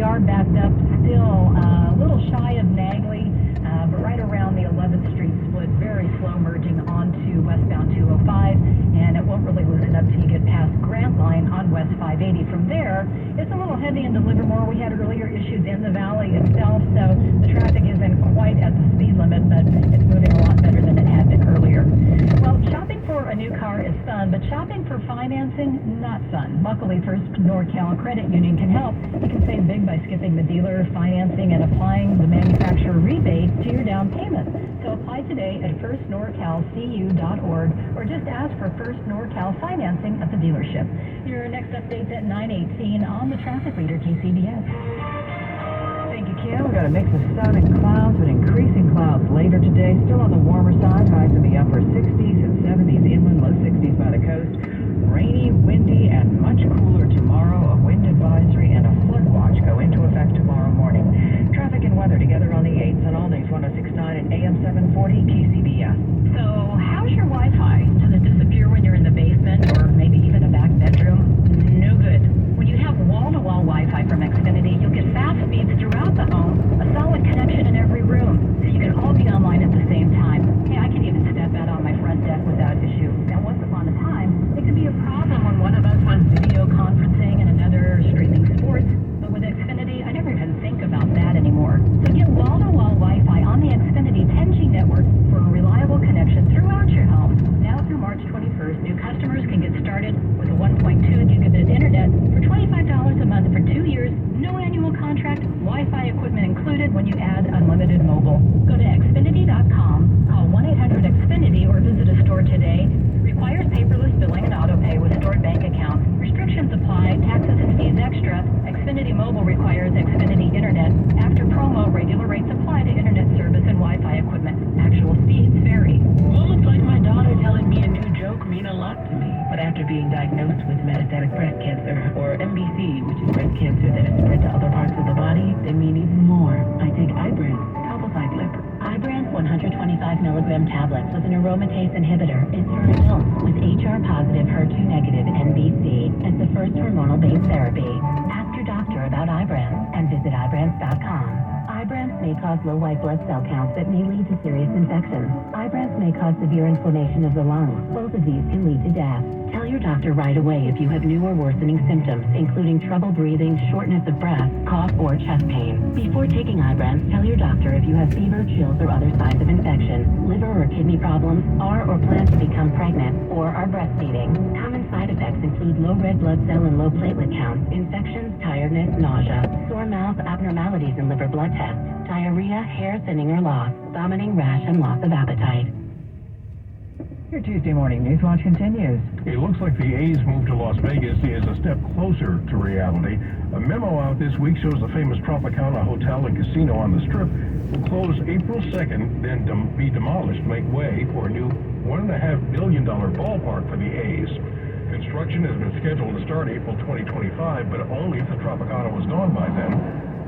are backed up still, a little shy of Nagley, but right around the 11th Street split, very slow merging onto westbound 205, and it won't really loosen up till you get past Grant Line on West 580. From there, it's a little heavy into Livermore. We had earlier issues in the valley itself, so the traffic isn't quite at the speed limit, but it's moving a lot better than it had been earlier. Well, shopping for a new car is fun, but shopping for financing, not fun. Luckily, First NorCal Credit Union can help. You can save big by skipping the dealer financing and applying the manufacturer rebate to your down payment. So apply today at firstnorcalcu.org or just ask for First NorCal financing at the dealership. Your next update's at 9:18 on the traffic leader, KCBS. Thank you, Kim. We've got a mix of sun and clouds, with increasing clouds later today. Still on the warmer side, highs in the upper 60s and 70s inland, low 60s by the coast. Rainy, windy, and much cooler tomorrow. A wind advisory and a flood watch go into effect tomorrow morning. Traffic and weather together on the 8s on all days 106.9 and AM 740 KCBS. So how's your Wi-Fi? Does it disappear when you're in the basement or maybe even a back bedroom? No good. When you have wall-to-wall Wi-Fi from Xfinity, you'll get fast speeds throughout the home, a solid connection in every room, so you can all be online at the same time. Hey, I can even step out on my front deck without issue. Now, once upon a time, it could be a problem when one of us was video conferencing and another streaming sports, but with Xfinity, I never even think about that anymore. So get wall-to-wall Wi-Fi on the Xfinity 10G network for a reliable connection throughout your home. Now through March 21st, new customers can get started with a 1.2 gigabit internet for $25 a month for 2 years, no annual contract, Wi-Fi equipment included when you add unlimited mobile. Go to Xfinity.com, call 1-800-XFINITY or visit a store today. Requires paperless billing and auto pay with stored bank accounts. Restrictions apply, taxes and fees extra. Xfinity Mobile requires Xfinity Internet. After promo, regular rates apply to internet service and Wi-Fi equipment. Actual speeds vary. Moments like my daughter telling me a new joke mean a lot to me. But after being diagnosed with metastatic breast cancer, or MBC, which is breast cancer that has spread to other parts of the body, they mean even more. I take Ibrance, Palbociclib. Ibrance 125 milligram tablets with an aromatase inhibitor is for adults with HR-positive, HER2-negative MBC as the first hormonal-based therapy. Ask your doctor about Ibrance and visit Ibrance.com. Ibrance may cause low white blood cell counts that may lead to serious infections. Ibrance may cause severe inflammation of the lungs. Both of these can lead to death. Tell your doctor right away if you have new or worsening symptoms, including trouble breathing, shortness of breath, cough, or chest pain. Before taking Ibrance, tell your doctor if you have fever, chills, or other signs of infection, liver or kidney problems, are or plan to become pregnant, or are breastfeeding. Common side effects include low red blood cell and low platelet counts, infections, tiredness, nausea, sore mouth, abnormalities in liver blood tests, diarrhea, hair thinning or loss, vomiting, rash, and loss of appetite. Your Tuesday morning news watch continues. It looks like the A's move to Las Vegas is a step closer to reality. A memo out this week shows the famous Tropicana Hotel and Casino on the Strip will close April 2nd, then be demolished, make way for a new $1.5 billion ballpark for the A's. Construction has been scheduled to start April 2025, but only if the Tropicana was gone by then.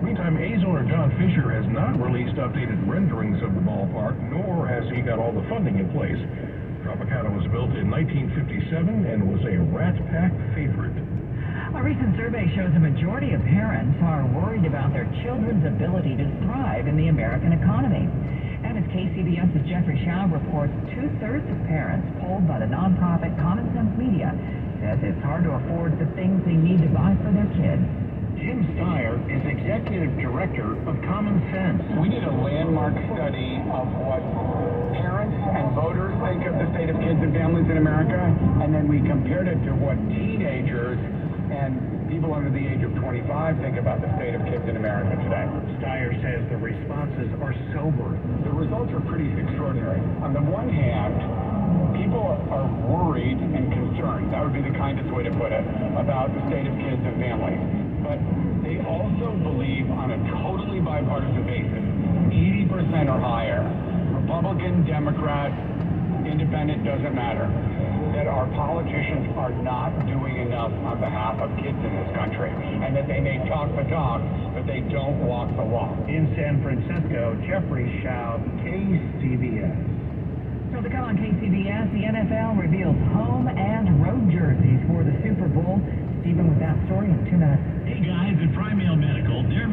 Meantime, A's owner John Fisher has not released updated renderings of the ballpark, nor has he got all the funding in place. Tropicana was built in 1957 and was a Rat Pack favorite. A recent survey shows a majority of parents are worried about their children's ability to thrive in the American economy. And as KCBS's Jeffrey Schaub reports, 2/3 of parents polled by the nonprofit Common Sense Media says it's hard to afford the things they need to buy for their kids. Jim Steyer is executive director of Common Sense. We need a landmark study of what parents and voters think of the state of kids and families in America, and then we compared it to what teenagers and people under the age of 25 think about the state of kids in America today. Steyer says the responses are sobering. The results are pretty extraordinary. On the one hand, people are worried and concerned, that would be the kindest way to put it, about the state of kids and families. But they also believe on a totally bipartisan basis, 80% or higher, Republican, Democrat, independent, doesn't matter, that our politicians are not doing enough on behalf of kids in this country, and that they may talk the talk, but they don't walk the walk. In San Francisco, Jeffrey Schaub, KCBS. So to come on KCBS, the NFL reveals home and road jerseys for the Super Bowl. Stephen with that story in 2 minutes. Hey guys, at Primale Medical, they're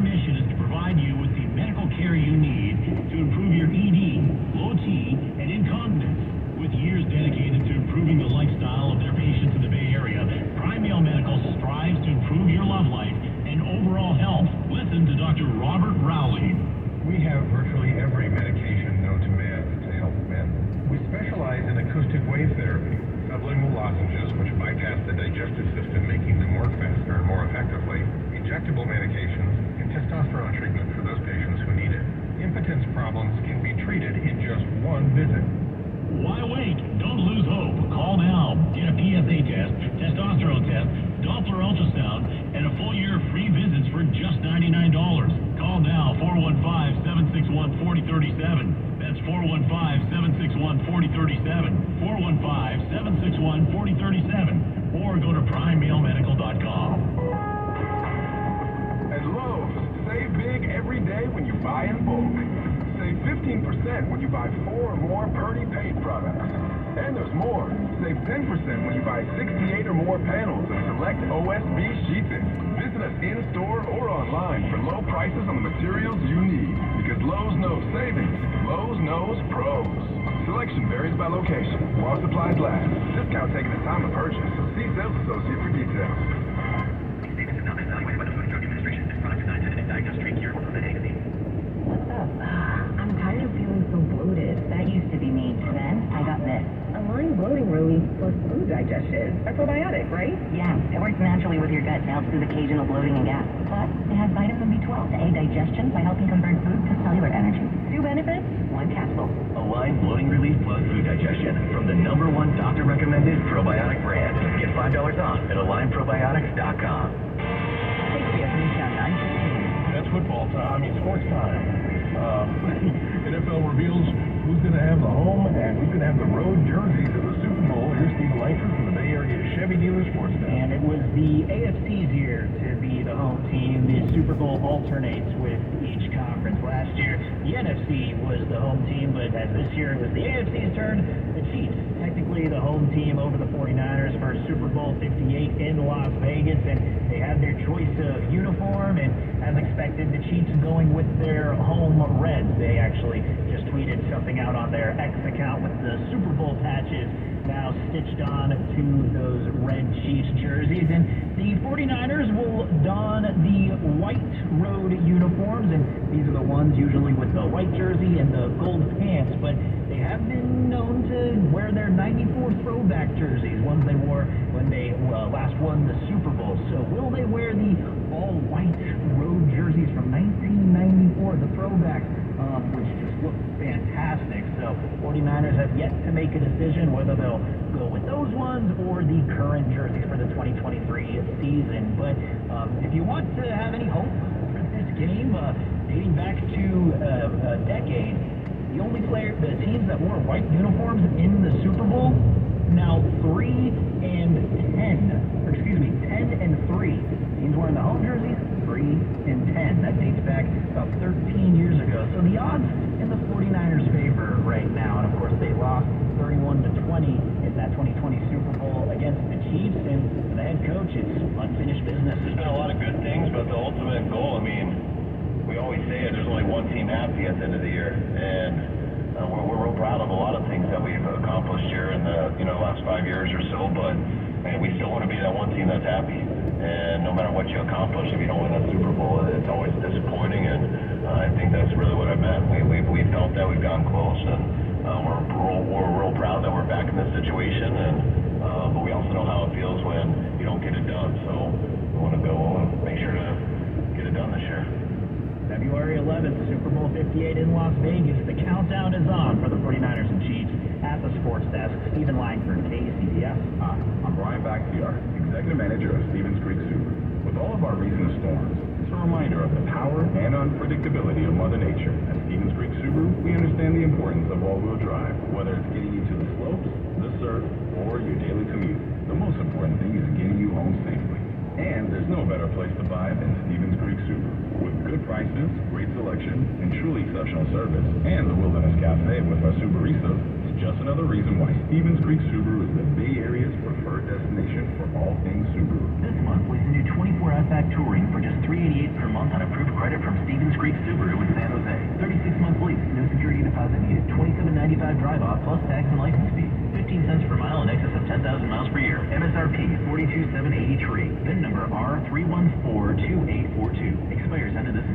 Listen to Dr. Robert Rowley. We have virtually every medication known to man to help men. We specialize in acoustic wave therapy, sublingual lozenges which bypass the digestive system, making them work faster and more effectively, injectable medications, and testosterone treatment for those patients who need it. Impotence problems can be treated in just one visit. Why wait? Don't lose hope. Call now. Get a PSA test, testosterone test, Doppler ultrasound, and a full year of free visits for just $99. Call now, 415-761-4037. That's 415-761-4037. 415-761-4037. Or go to primemailmedical.com. At Lowe's, save big every day when you buy in bulk. Save 15% when you buy 4 or more Purdy paint products. And there's more. Save 10% when you buy 68 or more panels of select OSB sheathing. Visit us in-store or online for low prices on the materials you need. Because Lowe's knows savings. Lowe's knows pros. Selection varies by location, while supplies last. Discount taken at time of purchase, so see sales associate for details. These statements have not been evaluated by the Food and Drug Administration. This product is not intended to diagnose, treat, cure, or prevent anything. What's up? I'm tired of feeling so bloated. That used to be me. Then I got this. Align bloating relief plus food digestion. A probiotic, right? Yeah, it works naturally with your gut to help soothe occasional bloating and gas. Plus, it has vitamin B12 to aid digestion by helping convert food to cellular energy. 2 benefits, 1 capsule. Align bloating relief plus food digestion from the #1 doctor-recommended probiotic brand. Get $5 off at alignprobiotics.com. KCS News Channel 915. That's football time. It's sports time. NFL reveals who's going to have the home and who's going to have the road jerseys of the Super Bowl. Here's Steve Langford from the Bay Area Chevy Dealer Sports Desk. And it was the AFC's year to be the home team. The Super Bowl alternates with each conference. Last year, the NFC was the home team, but as this year it was the AFC's turn, the Chiefs, technically the home team over the 49ers for Super Bowl 58 in Las Vegas, and they had their choice of uniform, and as expected, the Chiefs going with their home reds. They actually just tweeted something out on their X account with the Super Bowl patches now stitched on to those red Chiefs jerseys, and the 49ers will don the white road uniforms, and these are the ones usually with the white jersey and the gold pants, but they have been known to wear their 94 throwback jerseys, ones they wore when they last won the Super Bowl. So will they wear the all-white road jerseys from 1994, the throwbacks, which just look fantastic? So 49ers have yet to make a decision whether they'll go with those ones or the current jerseys for the 2023 season. But if you want to have any hope for this game, dating back to a decade, the teams that wore white uniforms in the Super Bowl, now 10 and 3. Teams wearing the home jerseys, 3 and 10. That dates back about 13 years ago. So the odds in the 49ers' favor right now, and of course they lost 31-20 in that 2020 Super Bowl against the Chiefs, and for the head coach, it's unfinished business. There's been a lot of good things, but the ultimate goal, I mean, we always say it, there's only one team happy at the end of the year, and we're real proud of a lot of things that we've accomplished here in the last 5 years or so, but we still want to be that one team that's happy. And no matter what you accomplish, if you don't win that Super Bowl, it's always disappointing, and I think that's really what I meant. We felt that we've gotten close, and we're real proud that we're back in this situation, and but we also know how it feels when you don't get it done, so we want to go and make sure to get it done this year. February 11th, Super Bowl 58 in Las Vegas. The countdown is on for the 49ers and Chiefs. At the sports desk, Stephen Langford, KCBS. Hi, I'm Brian Bakhtiar, Executive Manager of Stevens Creek Subaru. With all of our recent storms, it's a reminder of the power and unpredictability of Mother Nature. At Stevens Creek Subaru, we understand the importance of all-wheel drive, whether it's getting you to the slopes, the surf, or your daily commute. The most important thing is getting you home safely. And there's no better place to buy than Stevens Creek Subaru. With good prices, great selection, and truly exceptional service, and the Wilderness Cafe with our Subaristas, it's just another reason why Stevens Creek Subaru is the Bay Area's preferred destination for all things Subaru. This month, we send you 24 Outback touring for just $388 per month on approved credit from Stevens Creek Subaru in San Jose. 36-month lease, no security deposit needed, $27.95 drive-off plus tax and license fees. 15 cents per mile in excess of 10,000 miles per year. MSRP $42,783. VIN number R3142842. Expires end of this month.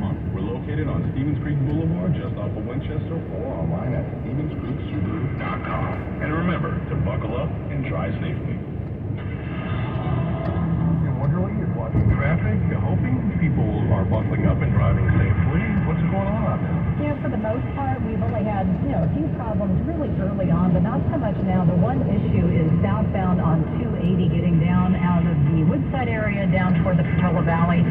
located on Stevens Creek Boulevard, just off of Winchester, or online at StevensCreekSubaru.com. And remember to buckle up and drive safely. I wonder what you're watching traffic, hoping people are buckling up and driving safely. What's going on out there? Yeah, for the most part, we've only had, a few problems really early on, but not so much now. The one issue is southbound on 280 getting down out of the Woodside area down toward the Portola Valley.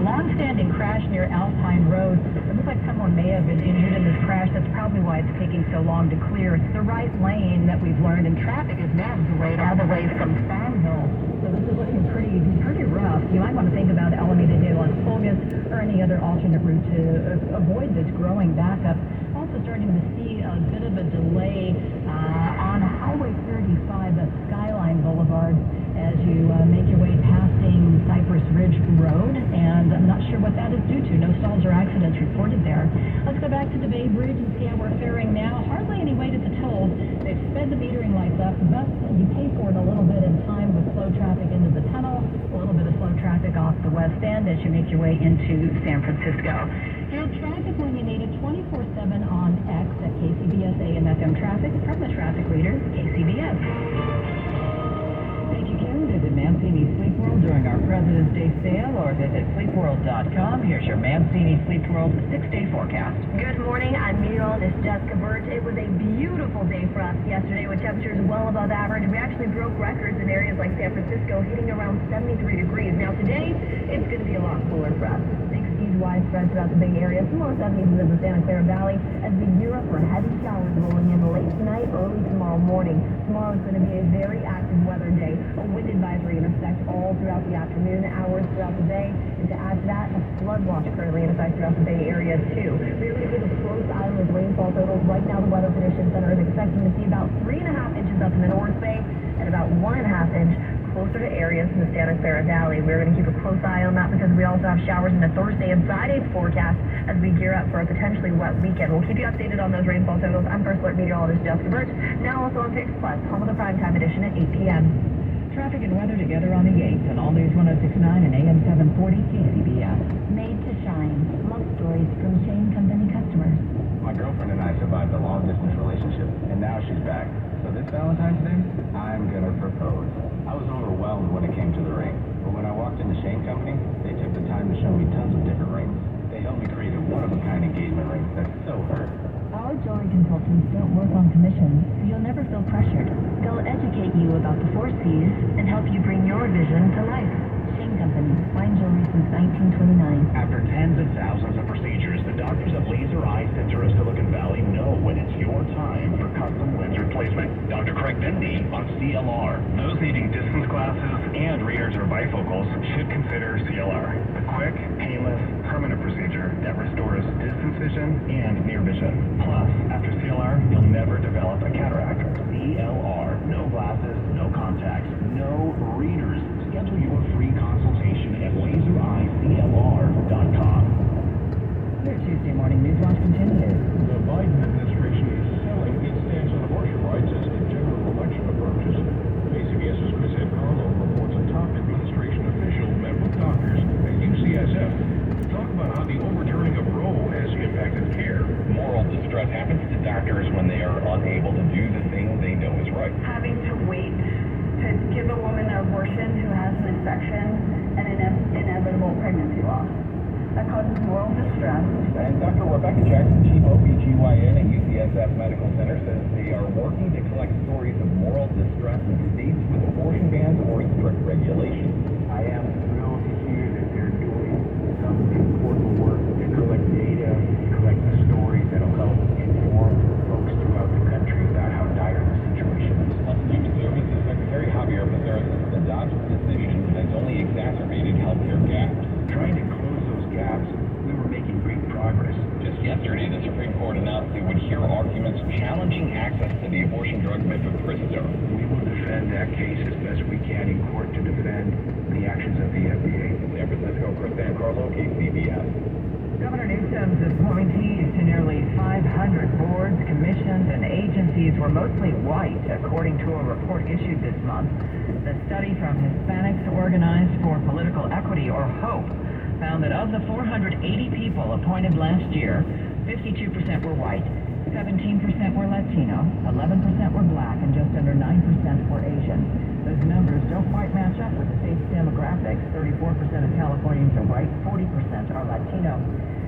Long-standing crash near Alpine Road. It looks like someone may have been injured in this crash. That's probably why it's taking so long to clear. It's the right lane that we've learned, and traffic is now delayed all the way from Farmville. So this is looking pretty rough. You might want to think about Alameda de las Pulgas or any other alternate route to avoid this growing backup. Also starting to see a bit of a delay on Highway 35, the Skyline Boulevard, as you make your way passing Cypress Ridge Road, and I'm not sure what that is due to. No stalls or accidents reported there. Let's go back to the Bay Bridge and see how we're faring now. Hardly any wait at the tolls. They've sped the metering lights up, but you pay for it a little bit in time with slow traffic into the tunnel, a little bit of slow traffic off the West End as you make your way into San Francisco. Here's traffic when you need it 24/7 on X at KCBS AM FM traffic from the traffic leader, KCBS. Thank you, Kim. Visit Mancini Sleep World during our President's Day sale or visit sleepworld.com. Here's your Mancini Sleep World 6-day forecast. Good morning. I'm meteorologist Jessica Birch. It was a beautiful day for us yesterday with temperatures well above average. We actually broke records in areas like San Francisco, hitting around 73 degrees. Now today, it's going to be a lot cooler for us. 60s widespread throughout the Bay Area, some low 70s in the Santa Clara Valley as we gear up for heavy showers rolling in late tonight, early tomorrow morning. Tomorrow is going to be a very active weather day. A wind advisory in effect all throughout the afternoon hours throughout the day. And to add to that, a flood watch currently in effect throughout the Bay Area too. We're going to keep a close eye on those rainfall totals. Right now, the Weather Condition Center is expecting to see about 3.5 inches up in the North Bay and about 1.5 inches closer to areas in the Santa Clara Valley. We're going to keep a close eye on that because we also have showers in the Thursday and Friday forecast as we gear up for a potentially wet weekend. We'll keep you updated on those rainfall totals. I'm First Alert Meteorologist Jessica Birch, now also on Fix Plus, home of the primetime edition at 8 p.m. Traffic and weather together on the 8th on All News 106.9 and AM 740 KCBS. Made to shine. Love stories from Shane Company customers. My girlfriend and I survived a long-distance relationship, and now she's back. So this Valentine's Day, I'm gonna propose. I was overwhelmed when it came to the ring, but when I walked into Shane Company, they took the time to show me tons of different rings. They helped me create a one-of-a-kind engagement ring that's so her. Our jewelry consultants don't work on commission, so you'll never feel pressured. They'll educate you about the 4 C's and help you bring your vision to life. Shane Company, fine jewelry since 1929. After tens of thousands of procedures, the doctors at Laser Eye Center of Silicon Valley know when it's your time for custom lens replacement. Dr. Craig Bendy on CLR. Those needing distance glasses and readers or bifocals should consider CLR. The quick, painless, permanent procedure that restores distance vision and near vision. Plus, after CLR, you'll never develop a cataract. CLR. No glasses, no contacts, no readers. Schedule your free consultation at lasereyeclr.com. Your Tuesday morning news watch continues. The Biden administration is selling its stance on abortion rights as the general election approaches. KCBS's Chris Carlo reports a top administration official met with doctors at UCSF to talk about how the overturning of Roe has impacted care. Moral distress happens to doctors when they are unable to do the thing they know is right. Having to wait to give a woman an abortion who has an infection and an inevitable pregnancy loss. That causes moral distress. And Dr. Rebecca Jackson, Chief OBGYN at UCSF Medical Center, says they are working to collect stories of moral distress in states with abortion bans or strict regulations. I am thrilled to hear that they're doing some important work to collect data, collect the stories that'll help inform folks throughout the country about how dire the situation is. Human Services Secretary Javier Becerra says the Dodge decision has only exacerbated healthcare gaps. Trying to close those gaps, we were making great progress. Just yesterday, the Supreme Court announced they would hear arguments challenging access to the abortion drug mifepristone. We will defend that case as best we can in court to defend the actions of the FDA. San Francisco, Chris Carlo, KCBS. Governor Newsom's appointees to nearly 500 boards, commissions, and agencies were mostly white, according to a report issued this month. The study from Hispanics Organized for Political Equity, or HOPE, found that of the 480 people appointed last year, 52% were white, 17% were Latino, 11% were black, and just under 9% were Asian. Those numbers don't quite match up with the state's demographics. 34% of Californians are white, 40% are Latino.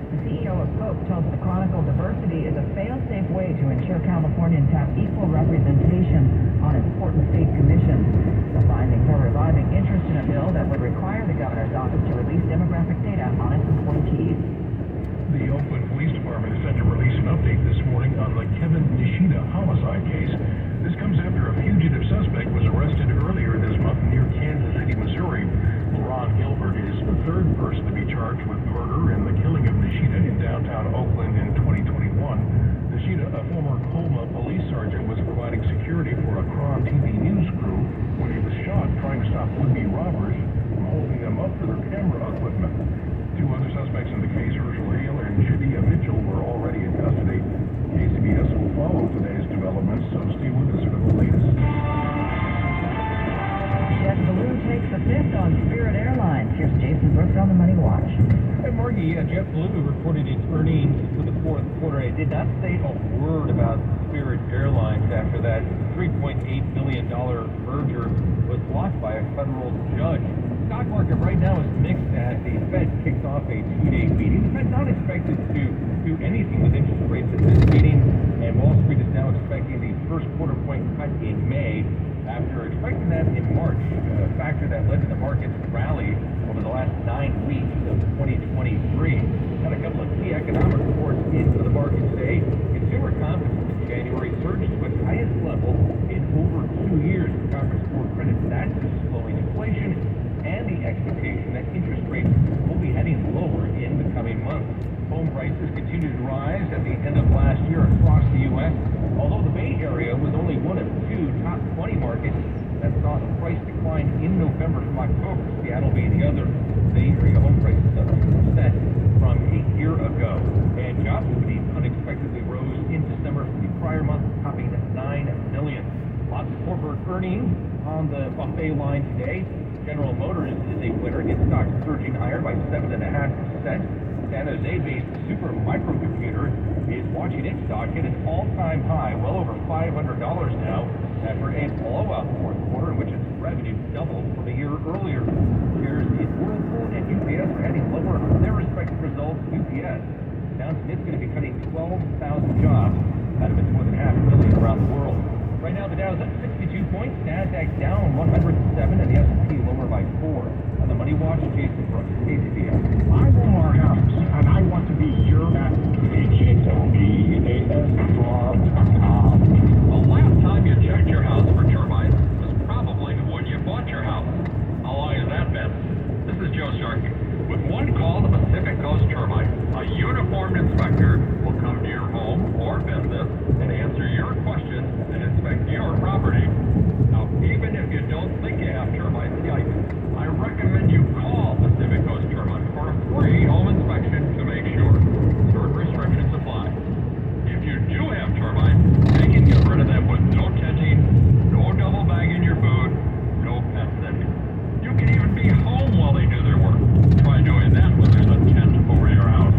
The CEO of Coke tells the Chronicle diversity is a fail-safe way to ensure Californians have equal representation on important state commissions. The findings are reviving interest in a bill that would require the governor's office to release demographic data on its appointees. The Oakland Police Department is set to release an update this morning on the Kevin Nishida homicide case. This comes after a fugitive suspect was arrested earlier this month near Kansas City, Missouri. Ron Gilbert is the third person to be charged with murder and the killing of Nishida in downtown Oakland in 2021. Nishida, a former Colma police sergeant, was providing security for a Cron TV news crew when he was shot trying to stop would-be robbers from holding them up for their camera equipment. Two other suspects in the case, Herschel Hale and Shadia Mitchell, were already in custody. KCBS will follow today's developments, so stay with us for the latest. JetBlue takes a fifth on Spirit Airlines. Here's Jason Brooks on the Money Watch. Hey, Margie, JetBlue reported its earnings for the fourth quarter. It did not say a word about Spirit Airlines after that $3.8 billion merger was blocked by a federal judge. The stock market right now is mixed as the Fed kicks off a two-day meeting. The Fed's not expected to do anything with interest rates at this meeting, and Wall Street is now expecting the first quarter point cut in May after expecting that in March, a factor that led to the market's rally over the last 9 weeks of 2023. Had a couple of key economic reports in for the market today. Consumer confidence in January surged to its highest level in over 2 years. The Conference Board credits that to slowing inflation and the expectation that interest rates will be heading lower in the coming months. Home prices continued to rise at the end of last year across the U.S., although the Bay Area was only one of two top 20 markets that saw a price decline in November from October, Seattle being the other. Bay Area home prices up 2% from a year ago. And job openings unexpectedly rose in December from the prior month, topping 9 million. Lots of corporate earnings on the buffet line today. General Motors is a winner, its stock surging higher by 7.5%. San Jose-based Super Microcomputer is watching its stock hit an all-time high, well over $500 now, after a blowout fourth quarter in which its revenue doubled from a year earlier. Shares in Whirlpool and UPS are heading lower on their respective results. UPS announcing it's going to be cutting 12,000 jobs out of its more than 500,000 around the world. Right now, the Dow's up 62 points, NASDAQ down 107, and the S&P lower by 4. On the Money Watch, Jason Brooks, KCBS. I want our house, and I want to be your at HHOPAS.com. The last time you checked your house for termites was probably when you bought your house. How long has that been? This is Joe Sharkey. With one call to Pacific Coast Termite, a uniformed inspector will come to your home or business and answer your questions and inspect your property. Now, even if you don't think you have termites, I recommend you call Pacific Coast Termite for a free home inspection to make sure. Certain restrictions apply. If you do have termites, they can get rid of them with no tenting, no double bagging your food, no pet sitting. You can even be home while they do their work. Try doing that when there's a tent over your house.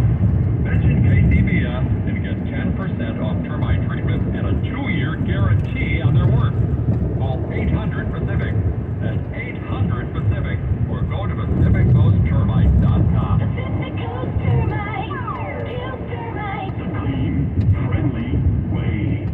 Mention KCBS and get 10% off termite treatment and a 2-year guarantee on their work. Call 800-PACIFIC. That's 800-PACIFIC. Or go to PacificCoastTermite.com. Pacific Coast Termite. Kill termites. The clean, friendly way.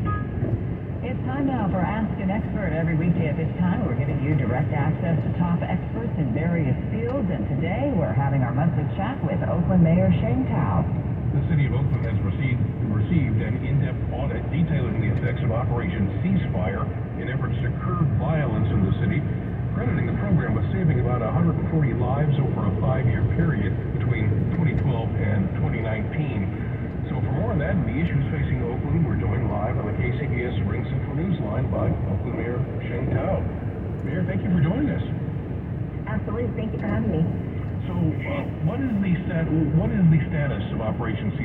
It's time now for Ask an Expert. Every weekday at this time, we're giving you direct access to top experts in various fields, and today we're having our monthly chat with Oakland Mayor Shane Tao. The city of Oakland has received an in-depth audit detailing the effects of Operation Ceasefire in efforts to curb violence in the city, crediting the program with saving about 140 lives over a 5-year period between 2012 and 2019. So for more on that and the issues facing Oakland, we're joined live on the KCBS Ring Central News line by Oakland Mayor Shane Tao. Mayor, thank you for joining us. Absolutely. Thank you for having me. So what is the status of Operation Ceasefire?